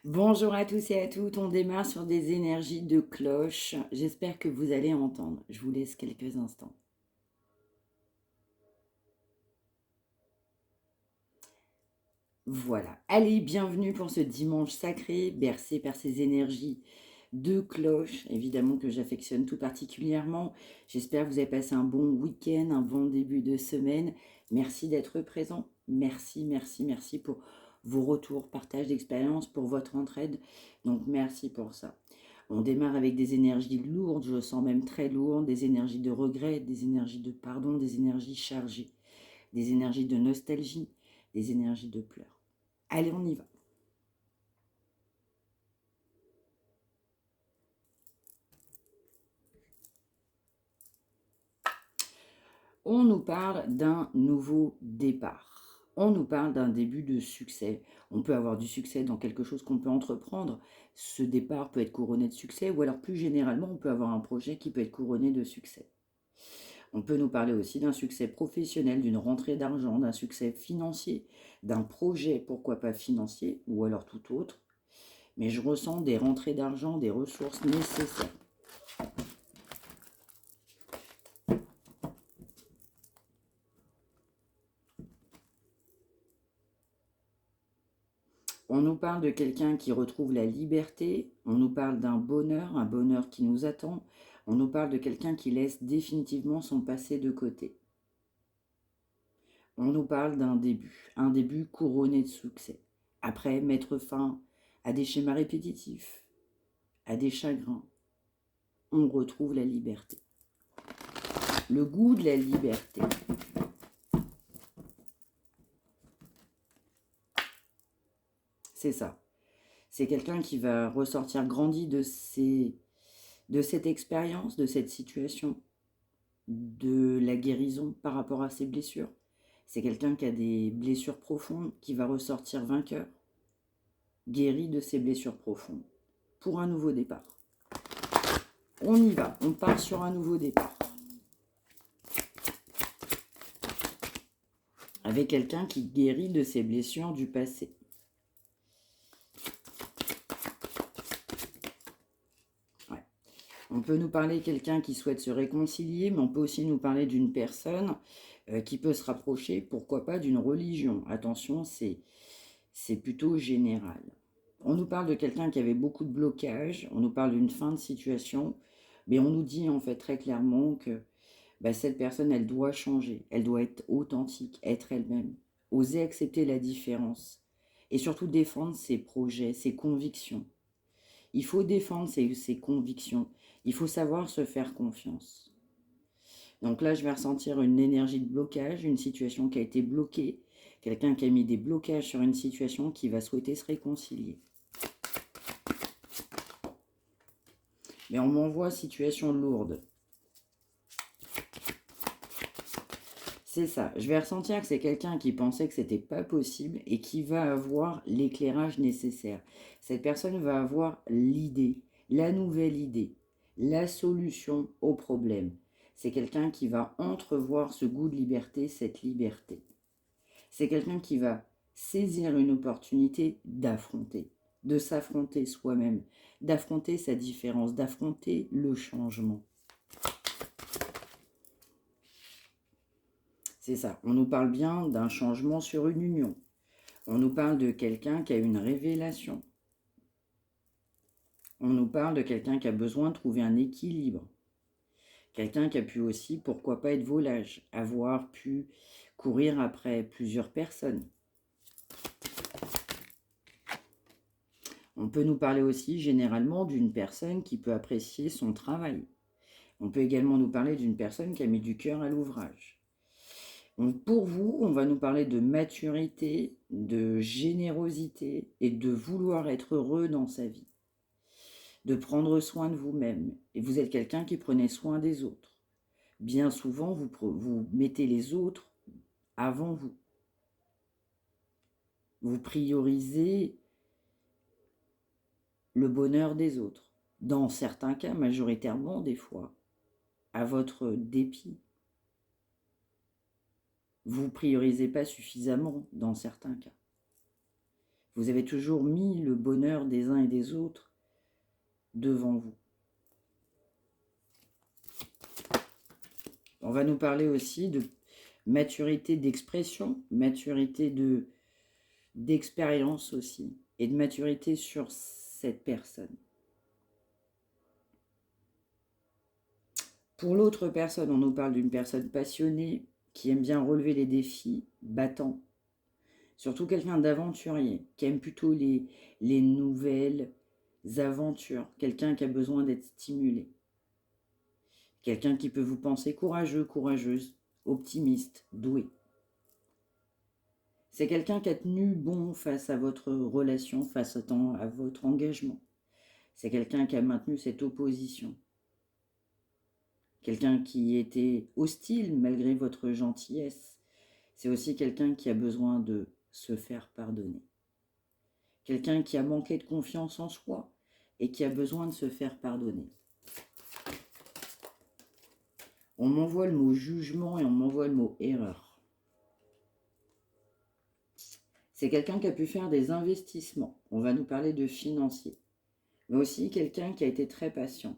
Bonjour à tous et à toutes, on démarre sur des énergies de cloche. J'espère que vous allez entendre. Je vous laisse quelques instants. Voilà. Allez, bienvenue pour ce dimanche sacré, bercé par ces énergies de cloche, évidemment que j'affectionne tout particulièrement. J'espère que vous avez passé un bon week-end, un bon début de semaine. Merci d'être présent. Merci, merci, merci pour vos retours, partage d'expérience, pour votre entraide. Donc merci pour ça. On démarre avec des énergies lourdes, je sens même très lourdes, des énergies de regret, des énergies de pardon, des énergies chargées, des énergies de nostalgie, des énergies de pleurs. Allez, on y va. On nous parle d'un nouveau départ. On nous parle d'un début de succès. On peut avoir du succès dans quelque chose qu'on peut entreprendre. Ce départ peut être couronné de succès, ou alors plus généralement, on peut avoir un projet qui peut être couronné de succès. On peut nous parler aussi d'un succès professionnel, d'une rentrée d'argent, d'un succès financier, d'un projet, pourquoi pas financier, ou alors tout autre. Mais je ressens des rentrées d'argent, des ressources nécessaires. On nous parle de quelqu'un qui retrouve la liberté, on nous parle d'un bonheur, un bonheur qui nous attend, on nous parle de quelqu'un qui laisse définitivement son passé de côté. On nous parle d'un début, un début couronné de succès. Après, mettre fin à des schémas répétitifs, à des chagrins, on retrouve la liberté. Le goût de la liberté. C'est ça. C'est quelqu'un qui va ressortir grandi de cette expérience, de cette situation, de la guérison par rapport à ses blessures. C'est quelqu'un qui a des blessures profondes, qui va ressortir vainqueur, guéri de ses blessures profondes, pour un nouveau départ. On y va, on part sur un nouveau départ. Avec quelqu'un qui guérit de ses blessures du passé. Ouais. On peut nous parler de quelqu'un qui souhaite se réconcilier, mais on peut aussi nous parler d'une personne qui peut se rapprocher, pourquoi pas, d'une religion. Attention, c'est plutôt général. On nous parle de quelqu'un qui avait beaucoup de blocages, on nous parle d'une fin de situation, mais on nous dit en fait très clairement que cette personne, elle doit changer, elle doit être authentique, être elle-même, oser accepter la différence et surtout défendre ses projets, ses convictions. Il faut défendre ses convictions, il faut savoir se faire confiance. Donc là, je vais ressentir une énergie de blocage, une situation qui a été bloquée, quelqu'un qui a mis des blocages sur une situation qui va souhaiter se réconcilier. Mais on m'envoie situation lourde. C'est ça. Je vais ressentir que c'est quelqu'un qui pensait que c'était pas possible et qui va avoir l'éclairage nécessaire. Cette personne va avoir l'idée, la nouvelle idée, la solution au problème. C'est quelqu'un qui va entrevoir ce goût de liberté, cette liberté. C'est quelqu'un qui va saisir une opportunité d'affronter, de s'affronter soi-même, d'affronter sa différence, d'affronter le changement. C'est ça, on nous parle bien d'un changement sur une union. On nous parle de quelqu'un qui a une révélation. On nous parle de quelqu'un qui a besoin de trouver un équilibre. Quelqu'un qui a pu aussi, pourquoi pas, être volage, avoir pu courir après plusieurs personnes. On peut nous parler aussi généralement d'une personne qui peut apprécier son travail. On peut également nous parler d'une personne qui a mis du cœur à l'ouvrage. Donc pour vous, on va nous parler de maturité, de générosité et de vouloir être heureux dans sa vie. De prendre soin de vous-même. Et vous êtes quelqu'un qui prenait soin des autres. Bien souvent, vous mettez les autres avant vous. Vous priorisez le bonheur des autres. Dans certains cas, majoritairement des fois, à votre dépit. Vous ne priorisez pas suffisamment dans certains cas. Vous avez toujours mis le bonheur des uns et des autres devant vous. On va nous parler aussi de maturité d'expression, maturité d'expérience aussi, et de maturité sur cette personne. Pour l'autre personne, on nous parle d'une personne passionnée, qui aime bien relever les défis, battant. Surtout quelqu'un d'aventurier, qui aime plutôt les nouvelles aventures, quelqu'un qui a besoin d'être stimulé. Quelqu'un qui peut vous penser courageux, courageuse, optimiste, doué. C'est quelqu'un qui a tenu bon face à votre relation, face à votre engagement. C'est quelqu'un qui a maintenu cette opposition. Quelqu'un qui était hostile malgré votre gentillesse. C'est aussi quelqu'un qui a besoin de se faire pardonner. Quelqu'un qui a manqué de confiance en soi et qui a besoin de se faire pardonner. On m'envoie le mot jugement et on m'envoie le mot erreur. C'est quelqu'un qui a pu faire des investissements. On va nous parler de financier. Mais aussi quelqu'un qui a été très patient.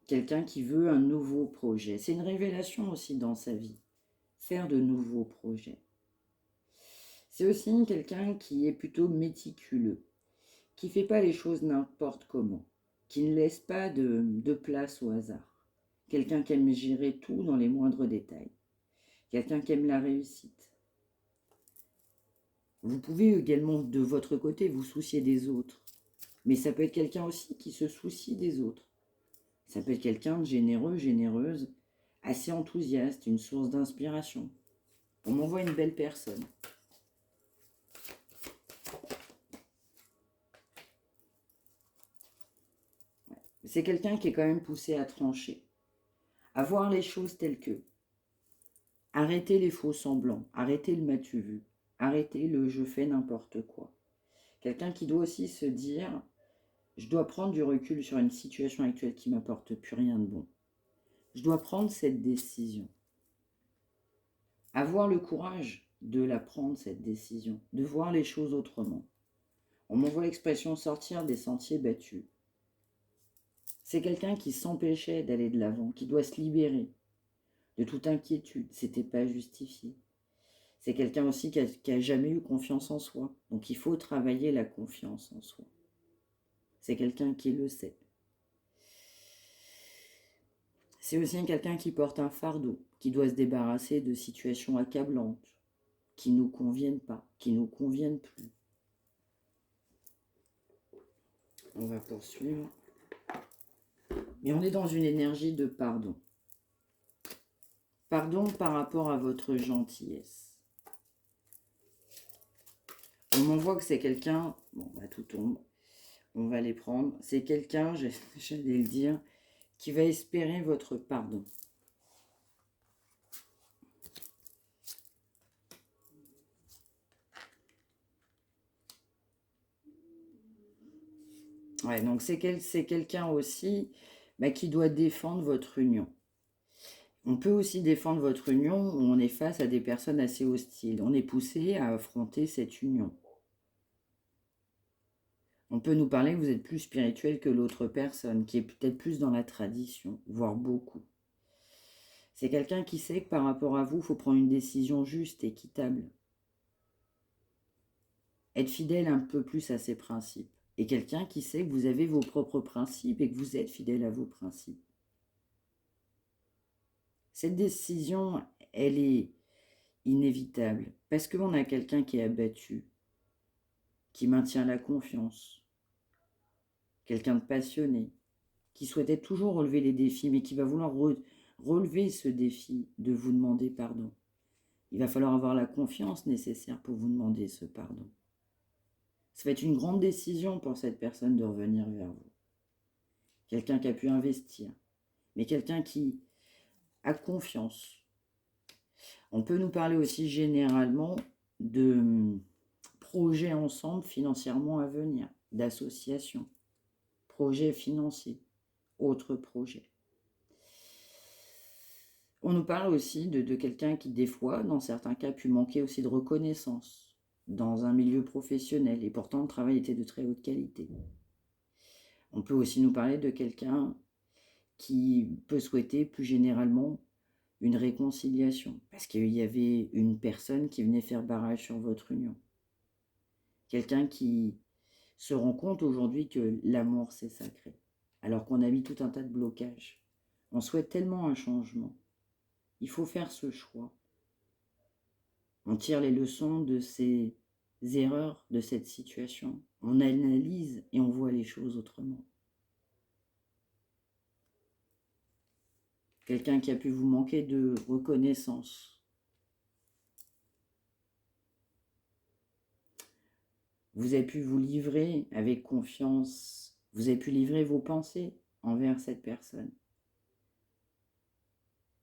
Quelqu'un qui veut un nouveau projet. C'est une révélation aussi dans sa vie. Faire de nouveaux projets. C'est aussi quelqu'un qui est plutôt méticuleux. Qui ne fait pas les choses n'importe comment. Qui ne laisse pas de place au hasard. Quelqu'un qui aime gérer tout dans les moindres détails. Quelqu'un qui aime la réussite. Vous pouvez également, de votre côté, vous soucier des autres. Mais ça peut être quelqu'un aussi qui se soucie des autres. Ça peut être quelqu'un de généreux, généreuse, assez enthousiaste, une source d'inspiration. On m'envoie une belle personne. C'est quelqu'un qui est quand même poussé à trancher, à voir les choses telles que. Arrêtez les faux semblants, arrêtez le m'as-tu vu, arrêtez le je fais n'importe quoi. Quelqu'un qui doit aussi se dire, je dois prendre du recul sur une situation actuelle qui ne m'apporte plus rien de bon. Je dois prendre cette décision. Avoir le courage de la prendre, cette décision, de voir les choses autrement. On m'envoie l'expression sortir des sentiers battus. C'est quelqu'un qui s'empêchait d'aller de l'avant, qui doit se libérer de toute inquiétude. C'était pas justifié. C'est quelqu'un aussi qui a jamais eu confiance en soi. Donc il faut travailler la confiance en soi. C'est quelqu'un qui le sait. C'est aussi quelqu'un qui porte un fardeau, qui doit se débarrasser de situations accablantes, qui ne nous conviennent pas, qui ne nous conviennent plus. On va poursuivre. Mais on est dans une énergie de pardon. Pardon par rapport à votre gentillesse. On m'envoie que c'est quelqu'un, bon, bah, tout tombe, on va les prendre. C'est quelqu'un, j'allais le dire, qui va espérer votre pardon. Ouais, donc c'est quelqu'un aussi qui doit défendre votre union. On peut aussi défendre votre union où on est face à des personnes assez hostiles. On est poussé à affronter cette union. On peut nous parler que vous êtes plus spirituel que l'autre personne, qui est peut-être plus dans la tradition, voire beaucoup. C'est quelqu'un qui sait que par rapport à vous, il faut prendre une décision juste, équitable. Être fidèle un peu plus à ses principes. Et quelqu'un qui sait que vous avez vos propres principes et que vous êtes fidèle à vos principes. Cette décision, elle est inévitable parce qu'on a quelqu'un qui est abattu, qui maintient la confiance, quelqu'un de passionné, qui souhaitait toujours relever les défis, mais qui va vouloir relever ce défi de vous demander pardon. Il va falloir avoir la confiance nécessaire pour vous demander ce pardon. Ça va être une grande décision pour cette personne de revenir vers vous. Quelqu'un qui a pu investir, mais quelqu'un qui a confiance. On peut nous parler aussi généralement de projets ensemble financièrement à venir, d'associations, projets financiers, autres projets. On nous parle aussi de quelqu'un qui, des fois, dans certains cas, a pu manquer aussi de reconnaissance, dans un milieu professionnel et pourtant le travail était de très haute qualité. On peut aussi nous parler de quelqu'un qui peut souhaiter plus généralement une réconciliation parce qu'il y avait une personne qui venait faire barrage sur votre union. Quelqu'un qui se rend compte aujourd'hui que l'amour c'est sacré alors qu'on a mis tout un tas de blocages. On souhaite tellement un changement. Il faut faire ce choix. On tire les leçons de ces erreurs, de cette situation. On analyse et on voit les choses autrement. Quelqu'un qui a pu vous manquer de reconnaissance. Vous avez pu vous livrer avec confiance. Vous avez pu livrer vos pensées envers cette personne.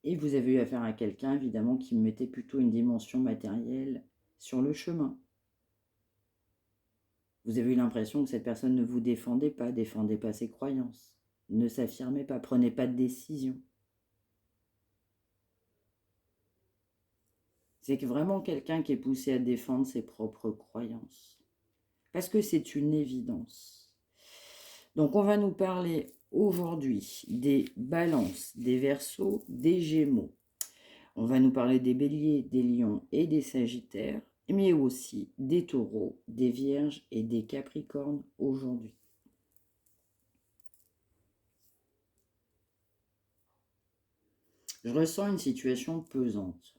Et vous avez eu affaire à quelqu'un, évidemment, qui mettait plutôt une dimension matérielle sur le chemin. Vous avez eu l'impression que cette personne ne vous défendait pas ses croyances, ne s'affirmait pas, prenait pas de décision. C'est que vraiment quelqu'un qui est poussé à défendre ses propres croyances. Parce que c'est une évidence. Donc on va nous parler aujourd'hui des balances, des verseaux, des gémeaux. On va nous parler des béliers, des lions et des sagittaires, mais aussi des taureaux, des vierges et des capricornes aujourd'hui. Je ressens une situation pesante,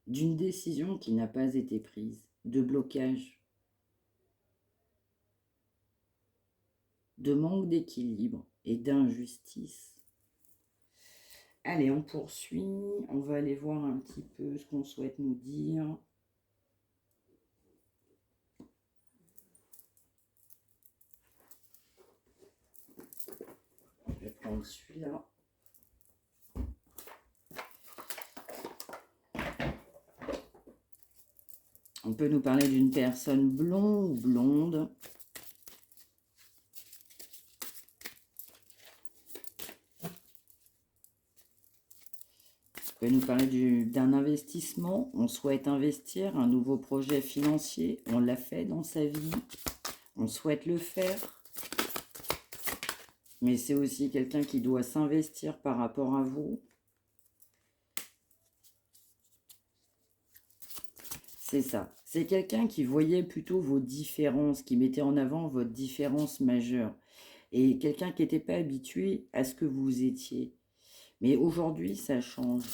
d'une décision qui n'a pas été prise, de blocage, de manque d'équilibre et d'injustice. Allez, on poursuit, on va aller voir un petit peu ce qu'on souhaite nous dire. Je vais prendre celui-là. On peut nous parler d'une personne blonde ou blonde. On peut nous parler d'un investissement. On souhaite investir un nouveau projet financier. On l'a fait dans sa vie. On souhaite le faire. Mais c'est aussi quelqu'un qui doit s'investir par rapport à vous. C'est ça. C'est quelqu'un qui voyait plutôt vos différences, qui mettait en avant votre différence majeure. Et quelqu'un qui n'était pas habitué à ce que vous étiez. Mais aujourd'hui, ça change.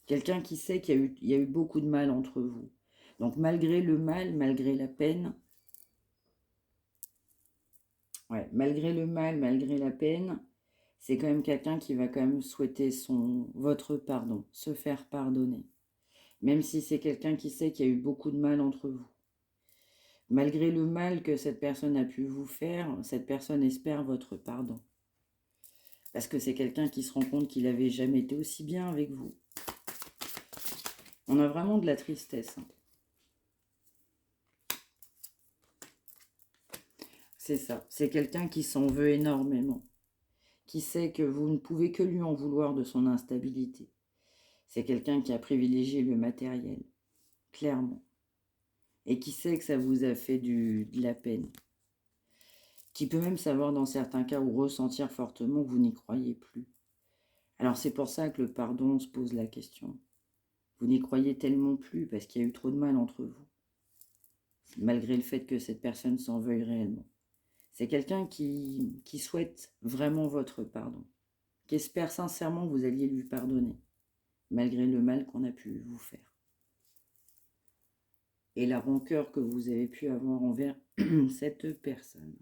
Quelqu'un qui sait qu'il y a eu beaucoup de mal entre vous. Donc malgré le mal, malgré la peine, malgré le mal, malgré la peine, c'est quand même quelqu'un qui va quand même souhaiter votre pardon, se faire pardonner. Même si c'est quelqu'un qui sait qu'il y a eu beaucoup de mal entre vous. Malgré le mal que cette personne a pu vous faire, cette personne espère votre pardon. Parce que c'est quelqu'un qui se rend compte qu'il n'avait jamais été aussi bien avec vous. On a vraiment de la tristesse. C'est ça. C'est quelqu'un qui s'en veut énormément. Qui sait que vous ne pouvez que lui en vouloir de son instabilité. C'est quelqu'un qui a privilégié le matériel. Clairement. Et qui sait que ça vous a fait de la peine. Qui peut même savoir dans certains cas ou ressentir fortement que vous n'y croyez plus. Alors c'est pour ça que le pardon se pose la question. Vous n'y croyez tellement plus parce qu'il y a eu trop de mal entre vous. Malgré le fait que cette personne s'en veuille réellement. C'est quelqu'un qui souhaite vraiment votre pardon. Qui espère sincèrement que vous alliez lui pardonner. Malgré le mal qu'on a pu vous faire. Et la rancœur que vous avez pu avoir envers cette personne.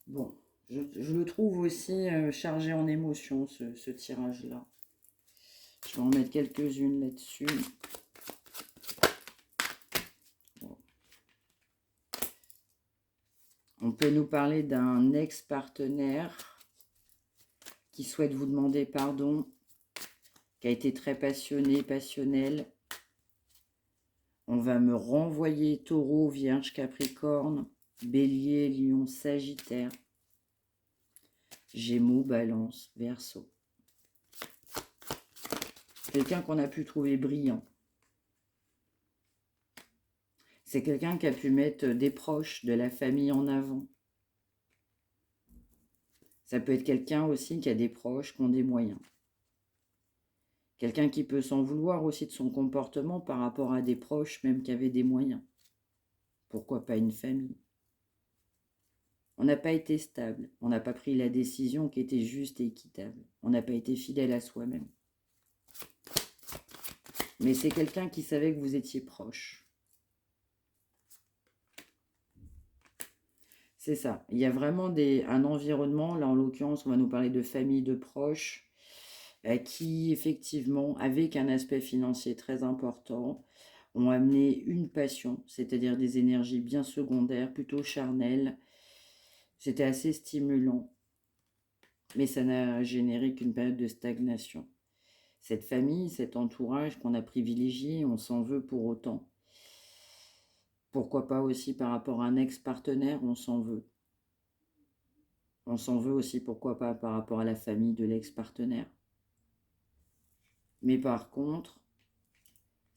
Bon, je le trouve aussi chargé en émotions, ce tirage-là. Je vais en mettre quelques-unes là-dessus. Bon. On peut nous parler d'un ex-partenaire qui souhaite vous demander pardon, qui a été très passionné, passionnel. On va me renvoyer Taureau, Vierge, Capricorne, Bélier, Lion, Sagittaire, Gémeaux, Balance, Verseau. quelqu'un qu'on a pu trouver brillant. C'est quelqu'un qui a pu mettre des proches, de la famille en avant. Ça peut être quelqu'un aussi qui a des proches, qui ont des moyens. Quelqu'un qui peut s'en vouloir aussi de son comportement par rapport à des proches, même qui avaient des moyens. Pourquoi pas une famille? On n'a pas été stable, on n'a pas pris la décision qui était juste et équitable. On n'a pas été fidèle à soi-même. Mais c'est quelqu'un qui savait que vous étiez proche. C'est ça. Il y a vraiment un environnement, là en l'occurrence, on va nous parler de famille, de proches, qui effectivement, avec un aspect financier très important, ont amené une passion, c'est-à-dire des énergies bien secondaires, plutôt charnelles. C'était assez stimulant, mais ça n'a généré qu'une période de stagnation. Cette famille, cet entourage qu'on a privilégié, on s'en veut pour autant. Pourquoi pas aussi par rapport à un ex-partenaire, on s'en veut. On s'en veut aussi, pourquoi pas, par rapport à la famille de l'ex-partenaire. Mais par contre,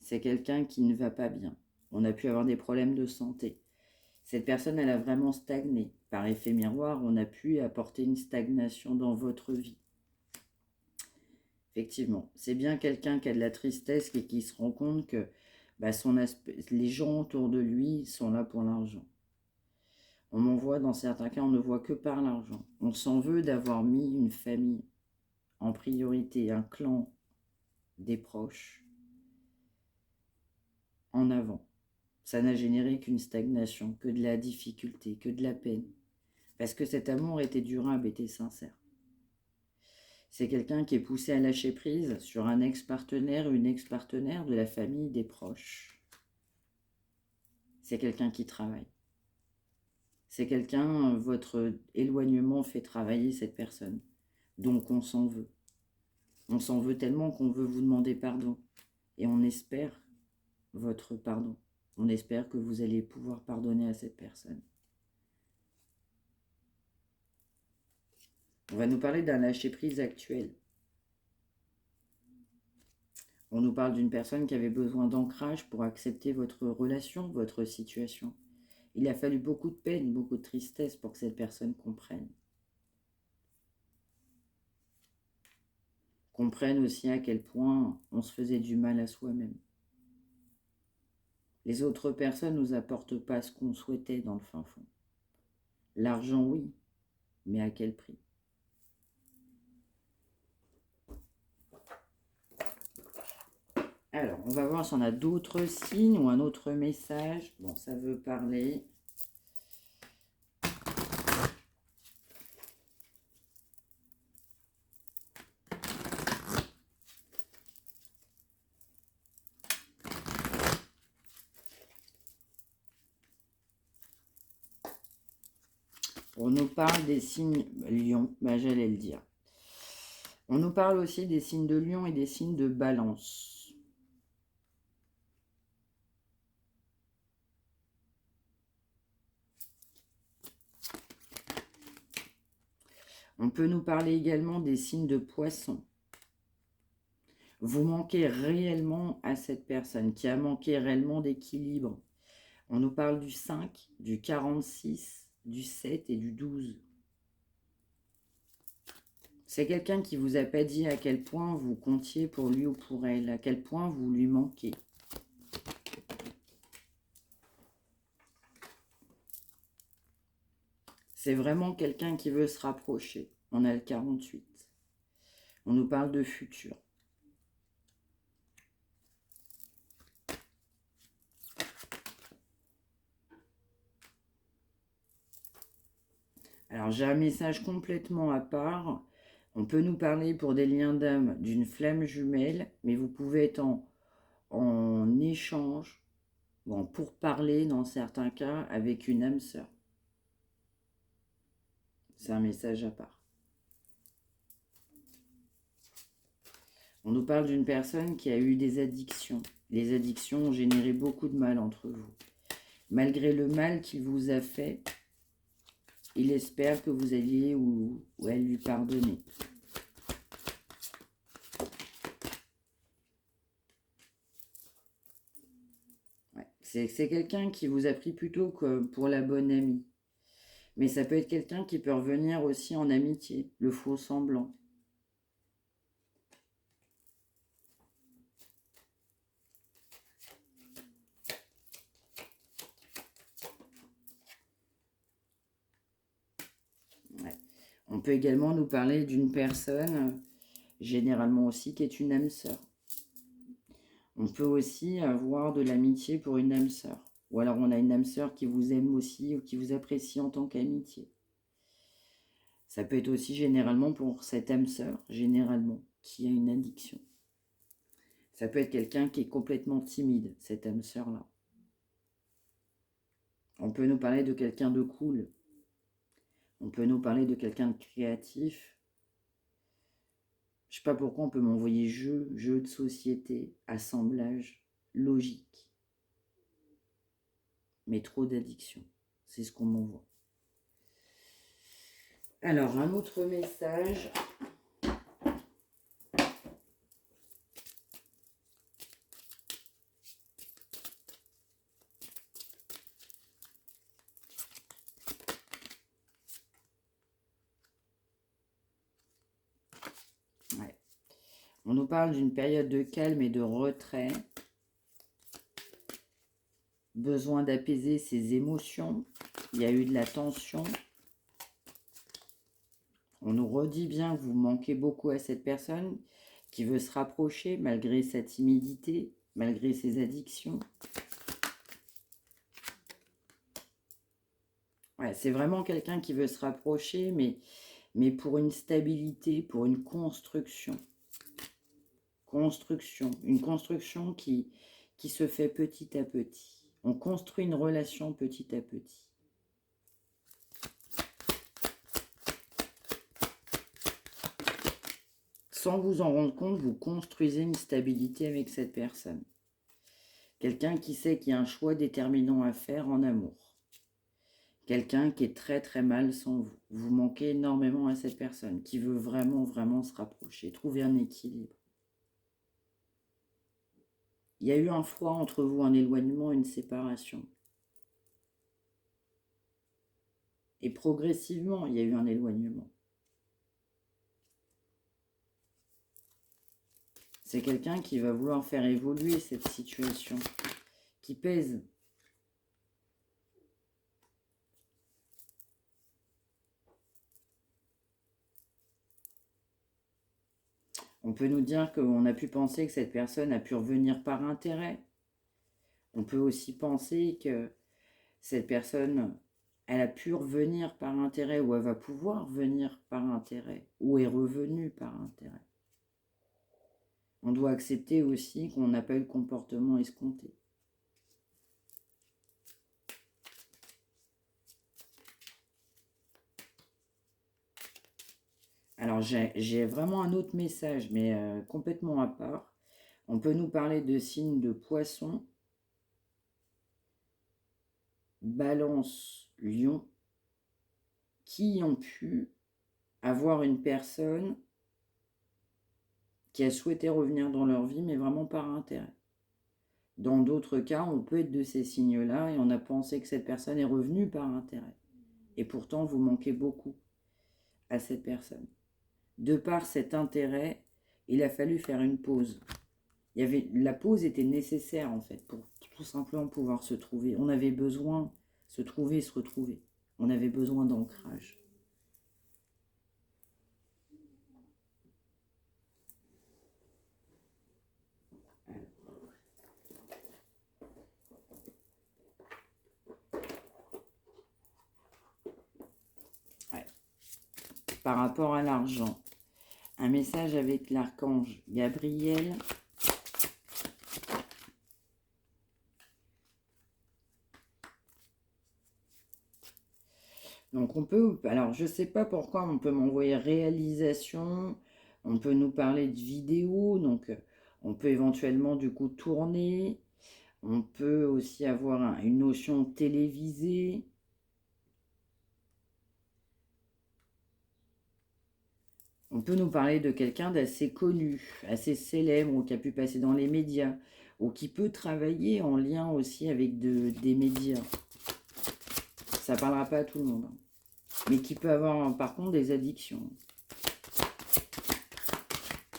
c'est quelqu'un qui ne va pas bien. On a pu avoir des problèmes de santé. Cette personne, elle a vraiment stagné. Par effet miroir, on a pu apporter une stagnation dans votre vie. Effectivement, c'est bien quelqu'un qui a de la tristesse et qui se rend compte que les gens autour de lui sont là pour l'argent. On m'envoie, dans certains cas, on ne voit que par l'argent. On s'en veut d'avoir mis une famille en priorité, un clan, des proches, en avant. Ça n'a généré qu'une stagnation, que de la difficulté, que de la peine. Parce que cet amour était durable, était sincère. C'est quelqu'un qui est poussé à lâcher prise sur un ex-partenaire, une ex-partenaire de la famille, des proches. C'est quelqu'un qui travaille. C'est quelqu'un, votre éloignement fait travailler cette personne. Donc on s'en veut. On s'en veut tellement qu'on veut vous demander pardon. Et on espère votre pardon. On espère que vous allez pouvoir pardonner à cette personne. On va nous parler d'un lâcher-prise actuel. On nous parle d'une personne qui avait besoin d'ancrage pour accepter votre relation, votre situation. Il a fallu beaucoup de peine, beaucoup de tristesse pour que cette personne comprenne. Comprenne aussi à quel point on se faisait du mal à soi-même. Les autres personnes ne nous apportent pas ce qu'on souhaitait dans le fin fond. L'argent, oui, mais à quel prix? Alors, on va voir si on a d'autres signes ou un autre message. Bon, ça veut parler. On nous parle des signes Lion, j'allais le dire. On nous parle aussi des signes de Lion et des signes de Balance. On peut nous parler également des signes de Poisson. Vous manquez réellement à cette personne qui a manqué réellement d'équilibre. On nous parle du 5, du 46, du 7 et du 12. C'est quelqu'un qui vous a pas dit à quel point vous comptiez pour lui ou pour elle, à quel point vous lui manquez. C'est vraiment quelqu'un qui veut se rapprocher. On a le 48. On nous parle de futur. Alors j'ai un message complètement à part. On peut nous parler pour des liens d'âme d'une flamme jumelle, mais vous pouvez être en échange, ou en pourparler dans certains cas, avec une âme sœur. C'est un message à part. On nous parle d'une personne qui a eu des addictions. Les addictions ont généré beaucoup de mal entre vous. Malgré le mal qu'il vous a fait, il espère que vous alliez ou elle lui pardonner. C'est quelqu'un qui vous a pris plutôt que pour la bonne amie. Mais ça peut être quelqu'un qui peut revenir aussi en amitié, le faux semblant. Ouais. On peut également nous parler d'une personne, généralement aussi, qui est une âme sœur. On peut aussi avoir de l'amitié pour une âme sœur. Ou alors on a une âme sœur qui vous aime aussi ou qui vous apprécie en tant qu'amitié. Ça peut être aussi généralement pour cette âme sœur, généralement, qui a une addiction. Ça peut être quelqu'un qui est complètement timide, cette âme sœur-là. On peut nous parler de quelqu'un de cool. On peut nous parler de quelqu'un de créatif. Je sais pas pourquoi on peut m'envoyer jeu de société, assemblage, logique. Mais trop d'addiction. C'est ce qu'on m'envoie. Alors, un autre message. Ouais. On nous parle d'une période de calme et de retrait. Besoin d'apaiser ses émotions. Il y a eu de la tension. On nous redit bien que vous manquez beaucoup à cette personne qui veut se rapprocher malgré sa timidité, malgré ses addictions. Ouais, c'est vraiment quelqu'un qui veut se rapprocher, mais pour une stabilité, pour une construction. Une construction qui se fait petit à petit. On construit une relation petit à petit. Sans vous en rendre compte, vous construisez une stabilité avec cette personne. Quelqu'un qui sait qu'il y a un choix déterminant à faire en amour. Quelqu'un qui est très très mal sans vous. Vous manquez énormément à cette personne, qui veut vraiment vraiment se rapprocher, trouver un équilibre. Il y a eu un froid entre vous, un éloignement, une séparation. Et progressivement, il y a eu un éloignement. C'est quelqu'un qui va vouloir faire évoluer cette situation, qui pèse. On peut nous dire qu'on a pu penser que cette personne a pu revenir par intérêt. On peut aussi penser que cette personne, elle a pu revenir par intérêt, ou elle va pouvoir venir par intérêt, ou est revenue par intérêt. On doit accepter aussi qu'on n'a pas eu le comportement escompté. Alors j'ai vraiment un autre message, mais complètement à part. On peut nous parler de signes de poisson, Balance, Lion, qui ont pu avoir une personne qui a souhaité revenir dans leur vie, mais vraiment par intérêt. Dans d'autres cas, on peut être de ces signes-là et on a pensé que cette personne est revenue par intérêt. Et pourtant, vous manquez beaucoup à cette personne. De par cet intérêt, il a fallu faire une pause. La pause était nécessaire en fait pour tout simplement pouvoir se trouver. On avait besoin de se trouver et se retrouver. On avait besoin d'ancrage. Ouais. Par rapport à l'argent, un message avec l'archange Gabriel. Donc on peut, alors je sais pas pourquoi on peut m'envoyer réalisation, on peut nous parler de vidéo, donc on peut éventuellement du coup tourner, on peut aussi avoir une notion télévisée. On peut nous parler de quelqu'un d'assez connu, assez célèbre, ou qui a pu passer dans les médias, ou qui peut travailler en lien aussi avec des médias. Ça ne parlera pas à tout le monde, hein. Mais qui peut avoir par contre des addictions.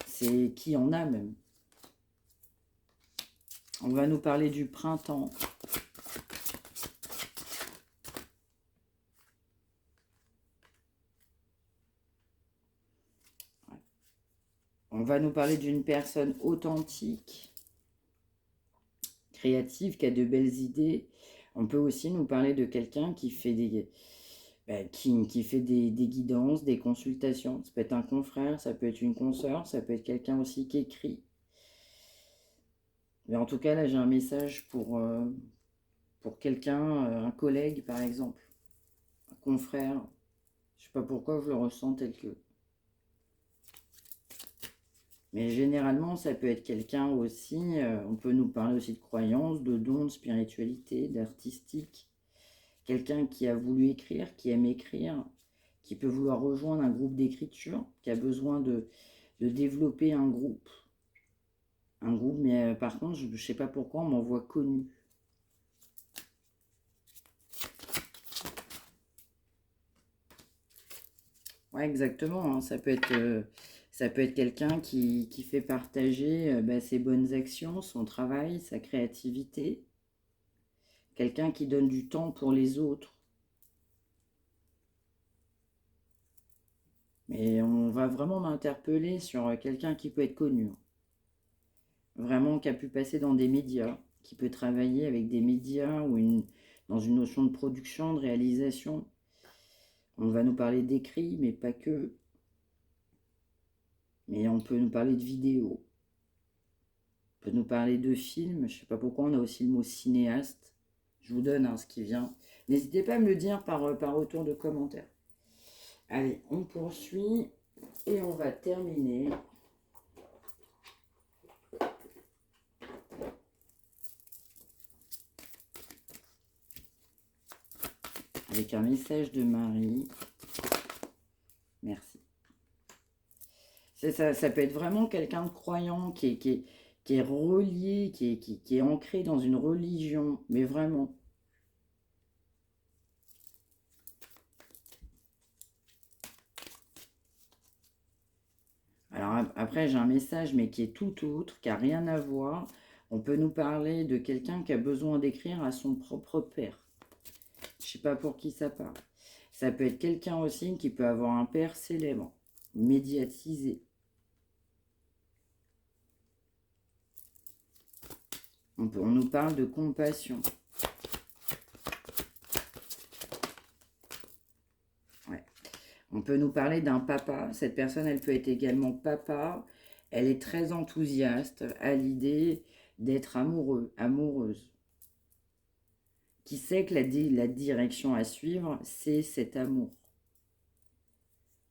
C'est qui en a même. On va nous parler du printemps. On va nous parler d'une personne authentique, créative, qui a de belles idées. On peut aussi nous parler de quelqu'un qui fait qui fait des guidances, des consultations. Ça peut être un confrère, ça peut être une consoeur, ça peut être quelqu'un aussi qui écrit. Mais en tout cas, là, j'ai un message pour quelqu'un, un collègue par exemple, un confrère. Je sais pas pourquoi je le ressens tel que. Mais généralement, ça peut être quelqu'un aussi, on peut nous parler aussi de croyances, de dons, de spiritualité, d'artistique. Quelqu'un qui a voulu écrire, qui aime écrire, qui peut vouloir rejoindre un groupe d'écriture, qui a besoin de développer un groupe. Un groupe, mais par contre, je ne sais pas pourquoi on m'envoie connu. Ouais, exactement, hein. Ça peut être quelqu'un qui fait partager ses bonnes actions, son travail, sa créativité. Quelqu'un qui donne du temps pour les autres. Mais on va vraiment m'interpeller sur quelqu'un qui peut être connu. Vraiment qui a pu passer dans des médias, qui peut travailler avec des médias ou dans une notion de production, de réalisation. On va nous parler d'écrit, mais pas que. Mais on peut nous parler de vidéos. On peut nous parler de films. Je ne sais pas pourquoi on a aussi le mot cinéaste. Je vous donne ce qui vient. N'hésitez pas à me le dire par retour de commentaires. Allez, on poursuit et on va terminer avec un message de Marie. Merci. Ça peut être vraiment quelqu'un de croyant qui est relié, qui est ancré dans une religion, mais vraiment. Alors après, j'ai un message, mais qui est tout autre, qui n'a rien à voir. On peut nous parler de quelqu'un qui a besoin d'écrire à son propre père. Je ne sais pas pour qui ça parle. Ça peut être quelqu'un aussi qui peut avoir un père célèbre, médiatisé. On nous parle de compassion. Ouais. On peut nous parler d'un papa. Cette personne, elle peut être également papa. Elle est très enthousiaste à l'idée d'être amoureux, amoureuse. Qui sait que la direction à suivre, c'est cet amour.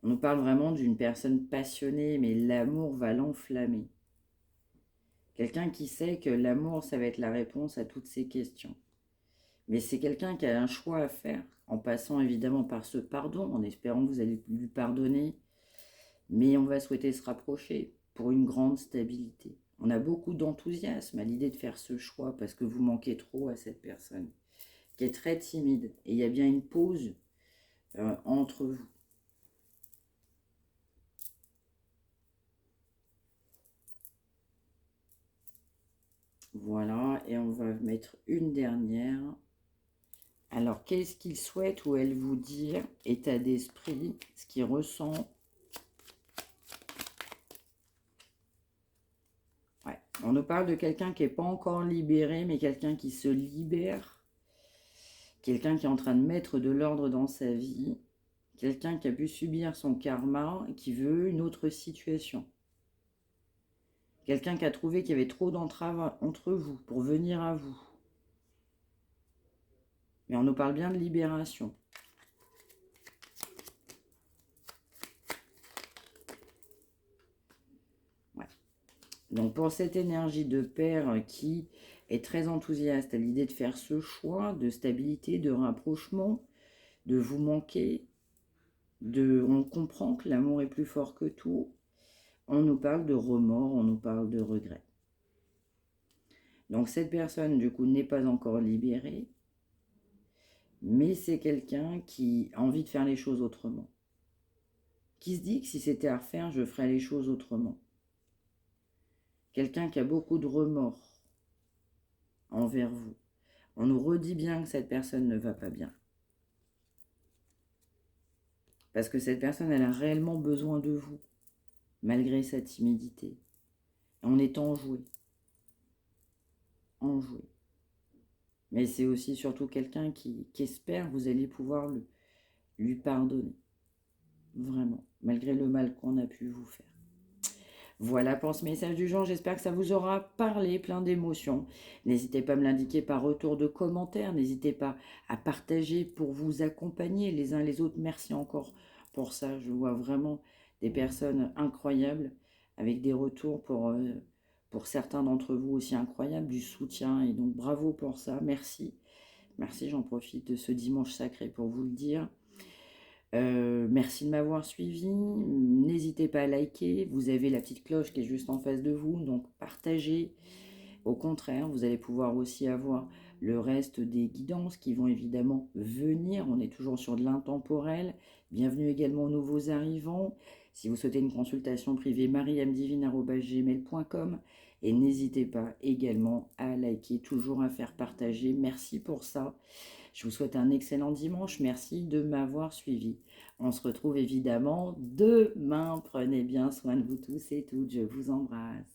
On nous parle vraiment d'une personne passionnée, mais l'amour va l'enflammer. Quelqu'un qui sait que l'amour, ça va être la réponse à toutes ces questions. Mais c'est quelqu'un qui a un choix à faire, en passant évidemment par ce pardon, en espérant que vous allez lui pardonner. Mais on va souhaiter se rapprocher pour une grande stabilité. On a beaucoup d'enthousiasme à l'idée de faire ce choix parce que vous manquez trop à cette personne, qui est très timide. Et il y a bien une pause entre vous. Voilà, et on va mettre une dernière. Alors, qu'est-ce qu'il souhaite ou elle vous dire, état d'esprit, ce qu'il ressent. Ouais. On nous parle de quelqu'un qui n'est pas encore libéré, mais quelqu'un qui se libère. Quelqu'un qui est en train de mettre de l'ordre dans sa vie. Quelqu'un qui a pu subir son karma et qui veut une autre situation. Quelqu'un qui a trouvé qu'il y avait trop d'entraves entre vous pour venir à vous. Mais on nous parle bien de libération. Ouais. Donc pour cette énergie de père qui est très enthousiaste à l'idée de faire ce choix de stabilité, de rapprochement, de vous manquer, on comprend que l'amour est plus fort que tout. On nous parle de remords, on nous parle de regrets. Donc cette personne, du coup, n'est pas encore libérée, mais c'est quelqu'un qui a envie de faire les choses autrement. Qui se dit que si c'était à refaire, je ferais les choses autrement. Quelqu'un qui a beaucoup de remords envers vous. On nous redit bien que cette personne ne va pas bien. Parce que cette personne, elle a réellement besoin de vous, malgré sa timidité. On est enjoué. Enjoué. Mais c'est aussi surtout quelqu'un qui espère que vous allez pouvoir lui pardonner. Vraiment. Malgré le mal qu'on a pu vous faire. Voilà pour ce message du jour, j'espère que ça vous aura parlé, plein d'émotions. N'hésitez pas à me l'indiquer par retour de commentaires, n'hésitez pas à partager pour vous accompagner les uns les autres. Merci encore pour ça, je vois vraiment des personnes incroyables avec des retours pour certains d'entre vous aussi incroyables, du soutien et donc bravo pour ça, merci. Merci, j'en profite de ce dimanche sacré pour vous le dire. Merci de m'avoir suivi, n'hésitez pas à liker, vous avez la petite cloche qui est juste en face de vous, donc partagez. Au contraire, vous allez pouvoir aussi avoir le reste des guidances qui vont évidemment venir, on est toujours sur de l'intemporel. Bienvenue également aux nouveaux arrivants. Si vous souhaitez une consultation privée, mariamdivine@gmail.com, et n'hésitez pas également à liker, toujours à faire partager, merci pour ça. Je vous souhaite un excellent dimanche. Merci de m'avoir suivi. On se retrouve évidemment demain. Prenez bien soin de vous tous et toutes. Je vous embrasse.